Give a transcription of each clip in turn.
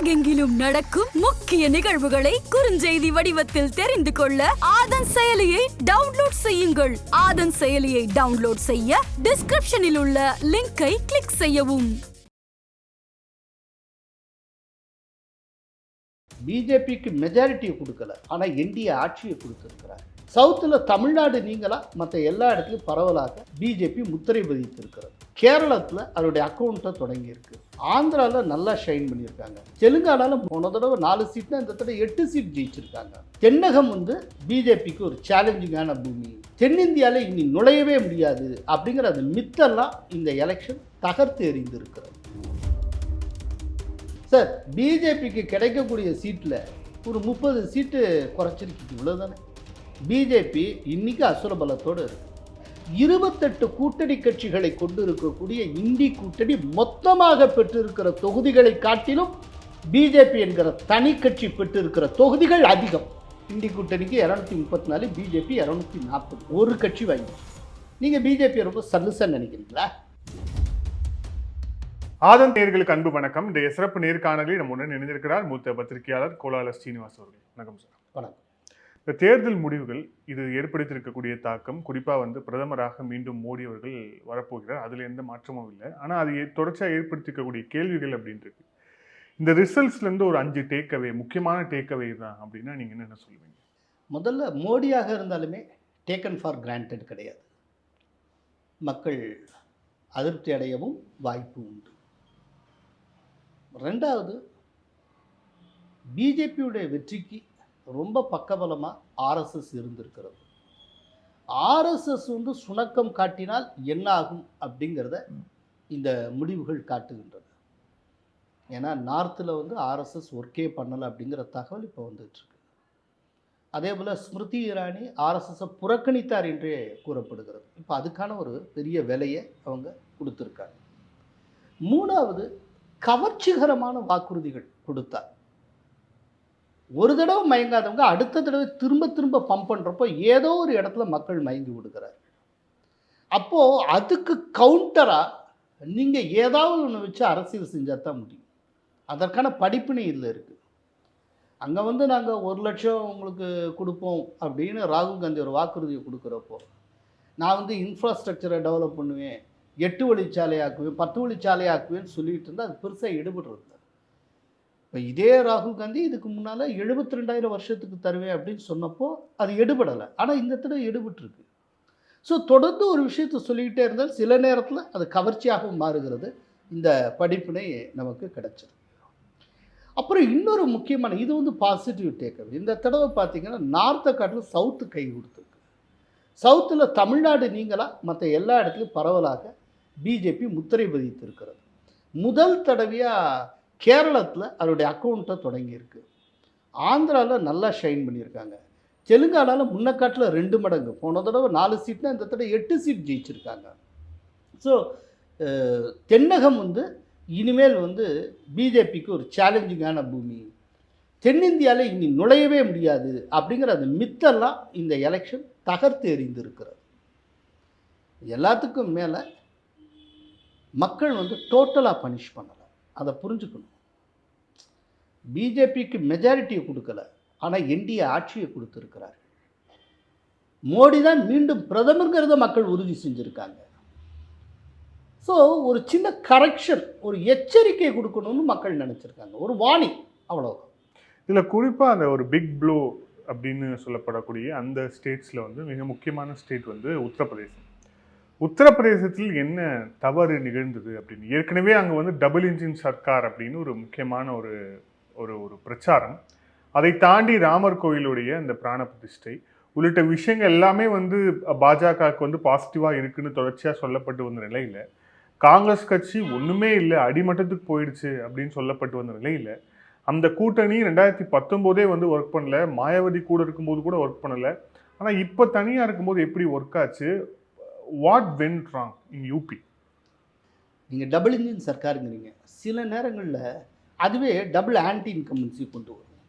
உலகெங்கிலும் நடக்கும் முக்கிய நிகழ்வுகளை குறுஞ்செய்தி வடிவத்தில் தெரிந்து கொள்ள ஆதன் செயலியை டவுன்லோட் செய்யுங்கள். ஆதன் செயலியை டவுன்லோட் செய்ய டிஸ்கிரிப்ஷனில் உள்ள லிங்கை கிளிக் செய்யவும். பிஜேபிக்கு மெஜாரிட்டியை கொடுக்கல, ஆனால் என்டிஏ ஆட்சியை கொடுத்துருக்கிறார். சவுத்தில் தமிழ்நாடு நீங்களா மற்ற எல்லா இடத்துலையும் பரவலாக பிஜேபி முத்திரை பதித்திருக்கிறது. கேரளத்தில் அதோடைய அக்கௌண்ட்டை தொடங்கியிருக்கு. ஆந்திராவில் நல்லா ஷைன் பண்ணியிருக்காங்க. தெலுங்கானாவில் போன தடவை 4 சீட்னா இந்த தடவை 8 சீட் ஜெயிச்சிருக்காங்க. தென்னகம் பிஜேபிக்கு ஒரு சேலஞ்சிங்கான பூமி. தென்னிந்தியாவில் இனி நுழையவே முடியாது அப்படிங்கிற அந்த மித்தெல்லாம் இந்த எலெக்ஷன் தகர்த்து எறிந்திருக்கிறது. சார், பிஜேபிக்கு கிடைக்கக்கூடிய சீட்டில் ஒரு 30 சீட்டு குறைச்சிருக்கு, இவ்வளோதானே. பிஜேபி இன்னைக்கு அசுரபலத்தோடு இருக்கு. 28 கூட்டணி கட்சிகளை கொண்டு இருக்கக்கூடிய இந்தி கூட்டணி மொத்தமாக பெற்றிருக்கிற தொகுதிகளை காட்டிலும் பிஜேபி என்கிற தனி கட்சி பெற்றிருக்கிற தொகுதிகள் அதிகம். இந்தி கூட்டணிக்கு 234, பிஜேபி 240. ஒரு கட்சி வாங்கி. நீங்கள் பிஜேபி ரொம்ப சல்லுசன்னு நினைக்கிறீங்களா? ஆதன் நேயர்களுக்கு அன்பு வணக்கம். இந்த சிறப்பு நேர்காணலில் நம்முடன் இணைந்திருக்கிறார் மூத்த பத்திரிகையாளர் கோலால ஸ்ரீனிவாஸ் அவர்கள். வணக்கம் சார். வணக்கம். இந்த தேர்தல் முடிவுகள் இது ஏற்படுத்தியிருக்கக்கூடிய தாக்கம், குறிப்பாக பிரதமராக மீண்டும் மோடி அவர்கள் வரப்போகிறார், அதில் எந்த மாற்றமும் இல்லை. ஆனால் அது தொடர்ச்சியாக ஏற்படுத்திக்கக்கூடிய கேள்விகள் அப்படின்றது. இந்த ரிசல்ட்ஸ்லேருந்து ஒரு 5 டேக்அவே, முக்கியமான டேக்அவே தான் அப்படின்னா நீங்கள் என்ன சொல்லுவீங்க? முதல்ல, மோடியாக இருந்தாலுமே டேக்கன் ஃபார் கிராண்டட் கிடையாது. மக்கள் அதிருப்தி அடையவும் வாய்ப்பு உண்டு. ரெண்டாவது, பிஜேபியுடைய வெற்றிக்கு ரொம்ப பக்கபலமாக ஆர்எஸ்எஸ் இருந்திருக்கிறது. ஆர்எஸ்எஸ் சுணக்கம் காட்டினால் என்ன ஆகும் அப்படிங்கிறத இந்த முடிவுகள் காட்டுகின்றது. ஏன்னா நார்த்தில் ஆர்எஸ்எஸ் ஒர்க்கே பண்ணலை அப்படிங்கிற தகவல் இப்போ வந்துட்டுருக்கு. அதே போல் ஸ்மிருதி இரானி ஆர்எஸ்எஸை புறக்கணித்தார் என்றே கூறப்படுகிறது. இப்போ அதுக்கான ஒரு பெரிய விலையை அவங்க கொடுத்துருக்காங்க. மூணாவது, கவர்ச்சிகரமான வாக்குறுதிகள் கொடுத்தார். ஒரு தடவை மயங்காதவங்க அடுத்த தடவை திரும்ப திரும்ப பம்ப் பண்ணுறப்போ ஏதோ ஒரு இடத்துல மக்கள் மயங்கி விடுகிறார். அப்போது அதுக்கு கவுண்டராக நீங்கள் ஏதாவது ஒன்று வச்சு அரசியல் செஞ்சால் தான் முடியும். அதற்கான படிப்பினை இதில் இருக்குது. அங்கே நாங்கள் 1 லட்சம் உங்களுக்கு கொடுப்போம் அப்படின்னு ராகுல் காந்தி ஒரு வாக்குறுதியை கொடுக்குறப்போ, நான் இன்ஃப்ராஸ்ட்ரக்சரை டெவலப் பண்ணுவேன், 8 வழிச்சாலை ஆக்குவேன், 10 வழிச்சாலை ஆக்குவேன்னு சொல்லிட்டு இருந்தால் அது பெருசாக எடுபடுறது. இப்போ இதே ராகுல் காந்தி இதுக்கு முன்னால் 72,000 வருஷத்துக்கு தருவேன் அப்படின்னு சொன்னப்போ அது எடுபடலை. ஆனால் இந்த தடவை எடுபட்டுருக்கு. ஸோ தொடர்ந்து ஒரு விஷயத்தை சொல்லிக்கிட்டே இருந்தால் சில நேரத்தில் அது கவர்ச்சியாகவும் மாறுகிறது. இந்த படிப்பினை நமக்கு கிடைச்சிருக்கு. அப்புறம் இன்னொரு முக்கியமான இது பாசிட்டிவ் டேக்கப். இந்த தடவை பார்த்திங்கன்னா நார்த்தை காட்டில் சவுத்து கை கொடுத்துருக்கு. சவுத்தில் தமிழ்நாடு நீங்களா மற்ற எல்லா இடத்துலையும் பரவலாக பிஜேபி முத்திரை பதித்திருக்கிறது. முதல் தடவையாக கேரளத்தில் அதோடைய அக்கௌண்ட்டை தொடங்கியிருக்கு. ஆந்திராவில் நல்லா ஷைன் பண்ணியிருக்காங்க. தெலுங்கானாவில் முன்னக்காட்டில் 2 மடங்கு. போன தடவை 4 சீட்னா இந்த தடவை 8 சீட் ஜெயிச்சிருக்காங்க. ஸோ தென்னகம் இனிமேல் பிஜேபிக்கு ஒரு சேலஞ்சிங்கான பூமி. தென்னிந்தியாவில் இனி நுழையவே முடியாது அப்படிங்கிற அந்த மித்தெல்லாம் இந்த எலெக்ஷன் தகர்த்து எறிந்திருக்கிறது. எல்லாத்துக்கும் மேலே மக்கள் டோட்டலாக பனிஷ் பண்ணலை. அதை புரிஞ்சுக்கணும். பிஜேபிக்கு மெஜாரிட்டியை கொடுக்கல, ஆனால் என்டிஏ ஆட்சியை கொடுத்துருக்கிறார். மோடி தான் மீண்டும் பிரதமருங்கிறத மக்கள் உறுதி செஞ்சுருக்காங்க. ஸோ ஒரு சின்ன கரெக்ஷன், ஒரு எச்சரிக்கை கொடுக்கணும்னு மக்கள் நினச்சிருக்காங்க. ஒரு வார்னிங், அவ்வளோதான். இதில் குறிப்பாக அந்த ஒரு பிக் ப்ளோ அப்படின்னு சொல்லப்படக்கூடிய அந்த ஸ்டேட்ஸில் மிக முக்கியமான ஸ்டேட் உத்தரப்பிரதேசம். உத்தரப்பிரதேசத்தில் என்ன தவறு நிகழ்ந்தது அப்படின்னு, ஏற்கனவே அங்கே டபுள் இன்ஜின் சர்க்கார் அப்படின்னு ஒரு முக்கியமான ஒரு ஒரு பிரச்சாரம், அதை தாண்டி ராமர் கோயிலுடைய அந்த பிராண பிரதிஷ்டை உள்ளிட்ட விஷயங்கள் எல்லாமே பாஜகவுக்கு பாசிட்டிவாக இருக்குன்னு தொடர்ச்சியாக சொல்லப்பட்டு வந்த நிலையில், காங்கிரஸ் கட்சி ஒன்றுமே இல்லை, அடிமட்டத்துக்கு போயிடுச்சு அப்படின்னு சொல்லப்பட்டு வந்த நிலையில், அந்த கூட்டணி 2019 ஒர்க் பண்ணல, மாயாவதி கூட இருக்கும்போது கூட ஒர்க் பண்ணலை. ஆனால் இப்போ தனியாக இருக்கும்போது எப்படி ஒர்க் ஆச்சு? What went wrong in UP? நீங்கள் டபுள் இன்ஜின் சர்க்காருங்கிறீங்க. சில நேரங்களில் அதுவே டபுள் ஆன்டி இன்கம்பன்சி கொண்டு வரும்.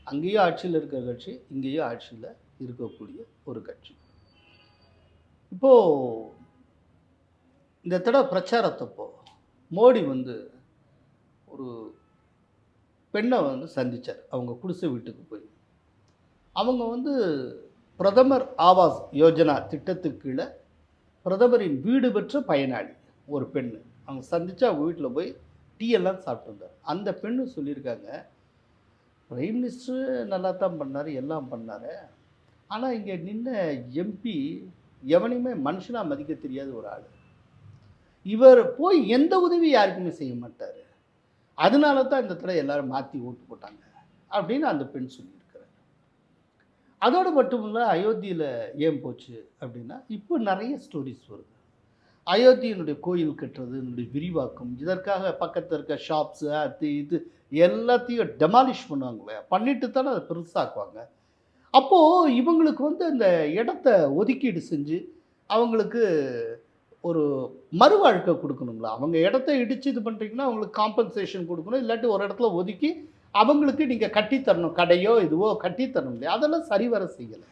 அங்கேயும் ஆட்சியில் இருக்கிற கட்சி, இங்கேயும் ஆட்சியில் இருக்கக்கூடிய ஒரு கட்சி. இப்போது இந்த தடவை பிரச்சாரத்தப்போ மோடி ஒரு பெண்ணை வந்து சந்தித்தார் அவங்க குடிசை வீட்டுக்கு போய். அவங்க வந்து பிரதமர் ஆவாஸ் யோஜனா திட்டத்துக்கு கீழே பிரதமரின் வீடு பெற்ற பயனாளி ஒரு பெண். அவங்க சந்தித்து அவங்க வீட்டில் போய் டீ எல்லாம் சாப்பிட்டு வந்தார். அந்த பெண்ணு சொல்லியிருக்காங்க, பிரைம் மினிஸ்டர் நல்லா தான் பண்ணார், எல்லாம் பண்ணார், ஆனால் இங்கே நின்ன எம்பி எவனையுமே மனுஷனாக மதிக்க தெரியாத ஒரு ஆள். இவர் போய் எந்த உதவி யாருக்குமே செய்ய மாட்டார், அதனால தான் இந்த இடத்துல எல்லாரும் மாற்றி ஓட்டு போட்டாங்க அப்படின்னு அந்த பெண் சொல்லியிருக்கிறார். அதோடு மட்டும் இல்லை, அயோத்தியில் ஏன் போச்சு அப்படின்னா இப்போ நிறைய ஸ்டோரிஸ் வருது. அயோத்தியினுடைய கோயில் கட்டுறது, என்னுடைய விரிவாக்கம், இதற்காக பக்கத்தில் இருக்க ஷாப்ஸு அது இது எல்லாத்தையும் டெமாலிஷ் பண்ணுவாங்களே, பண்ணிட்டு தானே அதை பெருசாக்குவாங்க. அப்போது இவங்களுக்கு வந்து அந்த இடத்த ஒதுக்கீடு செஞ்சு அவங்களுக்கு ஒரு மறுவாழ்க்கை கொடுக்கணுங்களா. அவங்க இடத்த இடித்து இது பண்ணுறீங்கன்னா அவங்களுக்கு காம்பன்சேஷன் கொடுக்கணும், இல்லாட்டி ஒரு இடத்துல ஒதுக்கி அவங்களுக்கு நீங்கள் கட்டித்தரணும், கடையோ இதுவோ கட்டித்தரணும் இல்லையா. அதெல்லாம் சரிவர செய்யலை.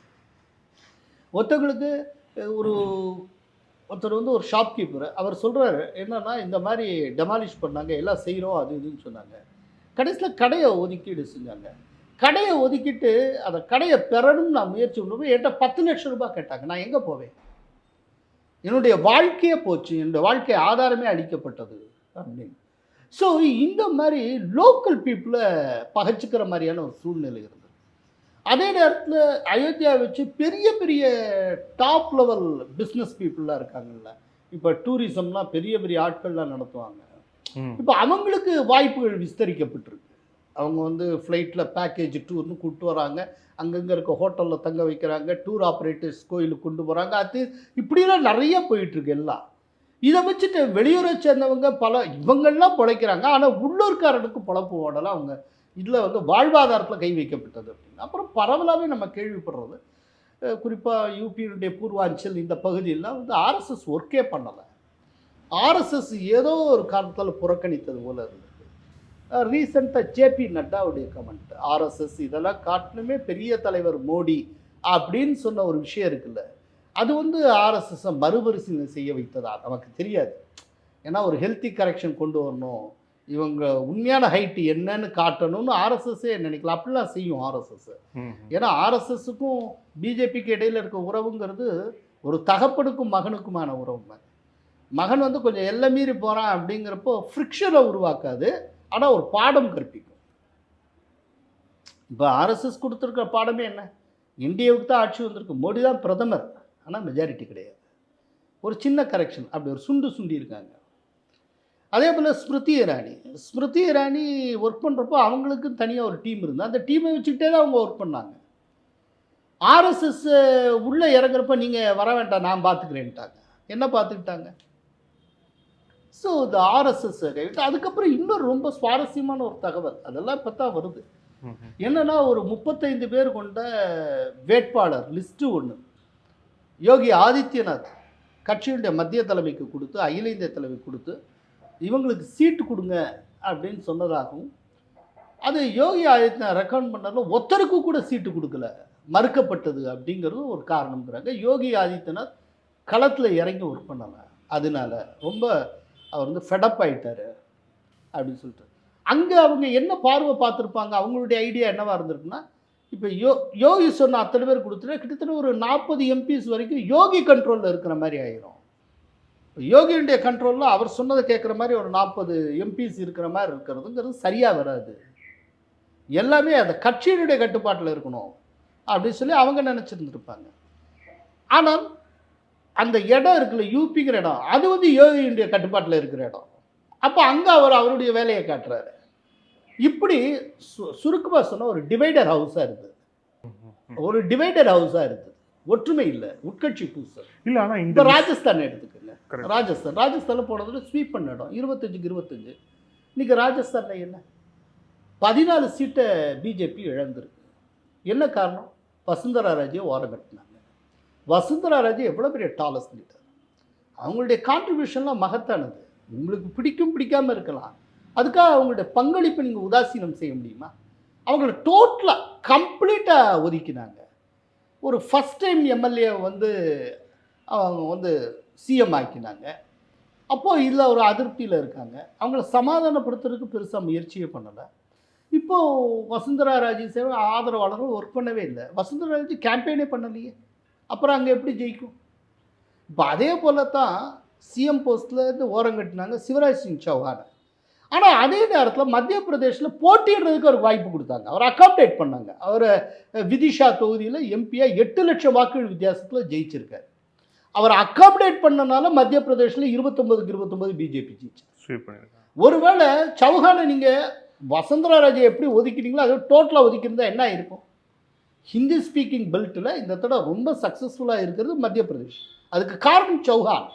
ஒருத்தவங்களுக்கு ஒருத்தர் வந்து ஒரு ஷாப்கீப்பர், அவர் சொல்கிறாரு என்னன்னா, இந்த மாதிரி டெமாலிஷ் பண்ணாங்க, எல்லாம் செய்கிறோம் அது இதுன்னு சொன்னாங்க. கடைசியில் கடையை ஒதுக்கீடு செஞ்சாங்க. கடையை ஒதுக்கிட்டு அந்த கடையை பெறணும்னு நான் முயற்சி பண்ணும்போது என்கிட்ட 10 லட்சம் ரூபாய் கேட்டாங்க. நான் எங்கே போவேன்? என்னுடைய வாழ்க்கையே போச்சு, என்னுடைய வாழ்க்கை ஆதாரமே அளிக்கப்பட்டது அப்படின்னு. ஸோ இந்த மாதிரி லோக்கல் பீப்புளை பகைச்சிக்கிற மாதிரியான ஒரு சூழ்நிலை இருந்தது. அதே நேரத்தில் அயோத்தியா வச்சு பெரிய பெரிய டாப் லெவல் பிஸ்னஸ் பீப்புளாக இருக்காங்கல்ல, இப்போ டூரிசம்லாம் பெரிய பெரிய ஆட்கள்லாம் நடத்துவாங்க. இப்போ அவங்களுக்கு வாய்ப்புகள் விஸ்தரிக்கப்பட்டிருக்கு. அவங்க வந்து ஃப்ளைட்டில் பேக்கேஜ் டூர்னு கூப்பிட்டு வராங்க, அங்கங்கே இருக்க ஹோட்டலில் தங்க வைக்கிறாங்க, டூர் ஆப்ரேட்டர்ஸ் கோயிலுக்கு கொண்டு போகிறாங்க, அது இப்படிலாம் நிறைய போயிட்டுருக்கு எல்லாம். இதை வச்சுட்டு வெளியூரை சேர்ந்தவங்க இவங்கெல்லாம் பிழைக்கிறாங்க, ஆனால் உள்ளூர்காரனுக்கு பொழப்பு ஓடலாம். அவங்க இதில் வந்து வாழ்வாதாரத்தில் கை வைக்கப்பட்டது அப்படின்னு அப்புறம் பரவலாகவே நம்ம கேள்விப்படுறது, குறிப்பாக யூபியினுடைய பூர்வாஞ்சல் இந்த பகுதியெல்லாம் வந்து ஆர்எஸ்எஸ் ஒர்க்கே பண்ணலை. ஆர்எஸ்எஸ் ஏதோ ஒரு காரணத்தால் புறக்கணித்தது போல் இருந்தது. ரீசெண்டாக ஜேபி நட்டாவுடைய கமெண்ட், ஆர்எஸ்எஸ் இதெல்லாம் காட்டிலுமே பெரிய தலைவர் மோடி அப்படின்னு சொன்ன ஒரு விஷயம் இருக்குல்ல, அது வந்து ஆர்எஸ்எஸ்ஸை மறுபரிசீலனை செய்ய வைத்ததா நமக்கு தெரியாது. ஏன்னா ஒரு ஹெல்த்தி கரெக்ஷன் கொண்டு வரணும், இவங்க உண்மையான ஹைட்டு என்னன்னு காட்டணும்னு ஆர்எஸ்எஸ்ஸே நினைக்கலாம். அப்படிலாம் செய்யும் ஆர்எஸ்எஸ். ஏன்னா ஆர்எஸ்எஸ்ஸுக்கும் பிஜேபிக்கு இடையில் இருக்க உறவுங்கிறது ஒரு தகப்பனுக்கும் மகனுக்குமான உறவு மாதிரி. மகன் வந்து கொஞ்சம் எல்லை மீறி போகிறான் அப்படிங்கிறப்போ ஃப்ரிக்ஷனை உருவாக்காது, ஆனால் ஒரு பாடம் கற்பிக்கும். இப்போ ஆர்எஸ்எஸ் கொடுத்துருக்க பாடமே என்ன? இந்தியாவுக்கு தான் ஆட்சி வந்திருக்கு, மோடி தான் பிரதமர், ஆனால் மெஜாரிட்டி கிடையாது. ஒரு சின்ன கரெக்ஷன், அப்படி ஒரு சுண்டி இருக்காங்க. அதே போல் ஸ்மிருதி இரானி ஒர்க் பண்ணுறப்போ அவங்களுக்கு தனியாக ஒரு டீம் இருந்தால் அந்த டீமை வச்சுக்கிட்டே தான் அவங்க ஒர்க் பண்ணாங்க. ஆர்எஸ்எஸ் உள்ளே இறங்குறப்ப நீங்கள் வர வேண்டாம் நான் பார்த்துக்கிறேன்ட்டாங்க. என்ன பார்த்துக்கிட்டாங்க? ஸோ இந்த ஆர்எஸ்எஸ் கைவிட்டு அதுக்கப்புறம் இன்னொரு ரொம்ப சுவாரஸ்யமான ஒரு தகவல், அதெல்லாம் இப்போ தான் வருது. என்னன்னா ஒரு 35 பேர் கொண்ட வேட்பாளர் லிஸ்ட்டு ஒன்று யோகி ஆதித்யநாத் கட்சியுடைய மத்திய தலைமைக்கு கொடுத்து, அகில இந்திய தலைமைக்கு கொடுத்து இவங்களுக்கு சீட்டு கொடுங்க அப்படின்னு சொன்னதாகவும், அது யோகி ஆதித்யநாத் ரெக்கமெண்ட் பண்ணதில் ஒருத்தருக்கு கூட சீட்டு கொடுக்கல, மறுக்கப்பட்டது அப்படிங்கிறது ஒரு காரணம்ங்கிறாங்க. யோகி ஆதித்யநாத் களத்தில் இறங்கி ஒர்க் பண்ணலை, அதனால ரொம்ப அவர் வந்து ஃபெடப் ஆகிட்டார் அப்படின்னு சொல்லிட்டு. அங்கே அவங்க என்ன பார்வை பார்த்துருப்பாங்க, அவங்களுடைய ஐடியா என்னவாக இருந்திருக்குன்னா, இப்போ யோகி சொன்ன அத்தனை பேர் கொடுத்துட்டு கிட்டத்தட்ட ஒரு 40 எம்பிஸ் வரைக்கும் யோகி கண்ட்ரோலில் இருக்கிற மாதிரி ஆயிரும். இப்போ யோகியுடைய கண்ட்ரோலில் அவர் சொன்னதை கேட்குற மாதிரி ஒரு 40 எம்பிஸ் இருக்கிற மாதிரி இருக்கிறதுங்கிறது சரியாக வராது. எல்லாமே அந்த கட்சியினுடைய கட்டுப்பாட்டில் இருக்கணும் அப்படின்னு சொல்லி அவங்க நினச்சிருந்துருப்பாங்க. ஆனால் அந்த இடம் இருக்குல்ல, யூபிங்கிற இடம், அது வந்து யோகியுடைய கட்டுப்பாட்டில் இருக்கிற இடம். அப்போ அங்கே அவருடைய வேலையை காட்டுறாரு. இப்படி சுருக்கமாக சொன்னால் ஒரு டிவைடர் ஹவுஸாக இருக்குது. ஒற்றுமை இல்லை, உட்கட்சி பூசல் இல்லை. ஆனால் இந்த ராஜஸ்தான் எடுத்துக்கங்க, ராஜஸ்தானில் போனதில் ஸ்வீப் பண்ண இடம் 25க்கு 25. இன்றைக்கி ராஜஸ்தானில் என்ன 14 சீட்டை பிஜேபி இழந்திருக்கு. என்ன காரணம்? வசுந்தரா ராஜே ஓரம் கட்டினாங்க. வசுந்தரா ராஜே எவ்வளோ பெரிய டாலஸ்ட் லீடர், அவங்களுடைய கான்ட்ரிபியூஷன்லாம் மகத்தானது. உங்களுக்கு பிடிக்காமல் இருக்கலாம், அதுக்காக அவங்களுடைய பங்களிப்பை நீங்கள் உதாசீனம் செய்ய முடியுமா? அவங்கள டோட்டலாக கம்ப்ளீட்டாக ஒதுக்கினாங்க. ஒரு ஃபஸ்ட் டைம் எம்எல்ஏ வந்து அவங்க வந்து சிஎம் ஆக்கினாங்க. அப்போது இதில் ஒரு அதிருப்தியில் இருக்காங்க. அவங்கள சமாதானப்படுத்துறதுக்கு பெருசாக முயற்சியே பண்ணலை. இப்போ வசுந்தரா ராஜே சேவை ஆதரவாளர்கள் ஒர்க் பண்ணவே இல்லை. வசுந்தரா ராஜே கேம்பெயினே பண்ணலையே, அப்புறம் அங்கே எப்படி ஜெயிக்கும்? இப்போ அதே போல தான் சிஎம் போஸ்ட்லேருந்து ஓரங்கட்டினாங்க சிவராஜ் சிங் சௌஹானை. ஆனால் அதே நேரத்தில் மத்திய பிரதேசில் போட்டியிடுறதுக்கு அவருக்கு வாய்ப்பு கொடுத்தாங்க, அவர் அகாமடேட் பண்ணாங்க. அவர் விதிஷா தொகுதியில் எம்பியாக 8 லட்சம் வாக்குகள் வித்தியாசத்தில் ஜெயிச்சிருக்காரு. அவர் அகாமடேட் பண்ணனால மத்திய பிரதேசில் 29க்கு 29 பிஜேபி ஜெயிச்சு. ஒருவேளை சௌஹானை நீங்கள் வசுந்தரா ராஜே எப்படி ஒதுக்கினீங்களோ அதை டோட்டலாக ஒதுக்கியிருந்தா என்ன இருக்கும்? ஹிந்தி ஸ்பீக்கிங் பெல்ட்டில் இந்த தடவை ரொம்ப சக்ஸஸ்ஃபுல்லாக இருக்கிறது மத்திய பிரதேஷ். அதுக்கு காரணம் சௌஹான்.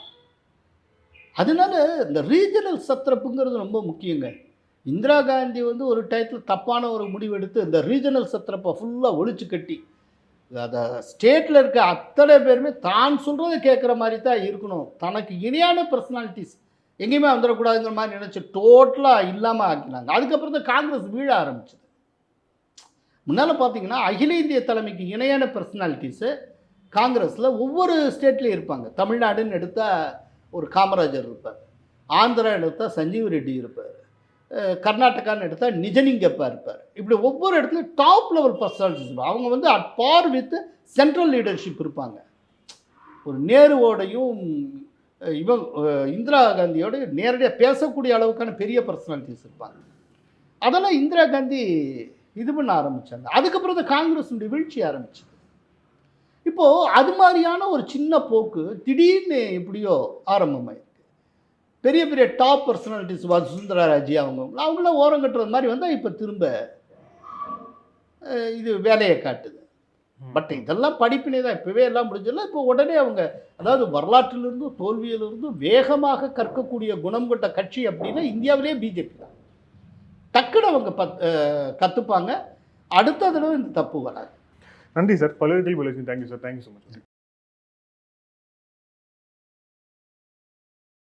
அதனால இந்த ரீஜனல் சத்திரப்புங்கிறது ரொம்ப முக்கியங்க. இந்திரா காந்தி ஒரு டயத்தில் தப்பான ஒரு முடிவு எடுத்து இந்த ரீஜனல் சத்திரப்பை ஃபுல்லாக ஒழிச்சு கட்டி அதை ஸ்டேட்டில் இருக்க அத்தனை பேருமே தான் சொல்கிறத கேட்குற மாதிரி தான் இருக்கணும், தனக்கு இணையான பர்சனாலிட்டிஸ் எங்கேயுமே வந்துடக்கூடாதுங்கிற மாதிரி நினச்சி டோட்டலாக இல்லாமல் ஆக்கினாங்க. அதுக்கப்புறம் தான் காங்கிரஸ் வீழ ஆரம்பிச்சது. முன்னால் பார்த்தீங்கன்னா அகில இந்திய தலைமைக்கு இணையான பர்சனாலிட்டிஸு காங்கிரஸில் ஒவ்வொரு ஸ்டேட்லேயும் இருப்பாங்க. தமிழ்நாடுன்னு எடுத்தால் ஒரு காமராஜர் இருப்பார், ஆந்திரா எடுத்தால் சஞ்சீவ் ரெட்டி இருப்பார், கர்நாடகான்னு எடுத்தால் நிஜலிங்கப்பா இருப்பார். இப்படி ஒவ்வொரு இடத்துலையும் டாப் லெவல் பர்சனாலிட்டிஸ் இருப்பாங்க. அவங்க at par with central leadership இருப்பாங்க. ஒரு நேருவோடையும் இந்திரா காந்தியோட நேரடியாக பேசக்கூடிய அளவுக்கான பெரிய பர்சனாலிட்டிஸ் இருப்பாங்க. அதெல்லாம் இந்திரா காந்தி இது பண்ண ஆரம்பித்தாங்க. அதுக்கப்புறம் தான் காங்கிரஸுடைய வீழ்ச்சி ஆரம்பிச்சது. இப்போது அது மாதிரியான ஒரு சின்ன போக்கு திடீர்னு எப்படியோ ஆரம்பமாயிருக்கு. பெரிய பெரிய டாப் பர்சனாலிட்டிஸ் வசுந்தரா ராஜே அவங்களாம் ஓரம் கட்டுறது மாதிரி வந்தால் இப்போ திரும்ப இது வேலையை காட்டுது. பட் இதெல்லாம் படிப்பினே தான், இப்போவே எல்லாம் முடிஞ்சதில்ல. இப்போ உடனே அவங்க அதாவது வரலாற்றிலிருந்தும் தோல்வியிலிருந்தும் வேகமாக கற்கக்கூடிய குணம் கொண்ட கட்சி அப்படின்னா இந்தியாவிலே பிஜேபி தான். டக்குன்னு அவங்க கற்றுப்பாங்க, அடுத்த தடவை இந்த தப்பு வராது. நன்றி சார். பல்வேறு கேள்வி. Thank you sir. Thank you so much.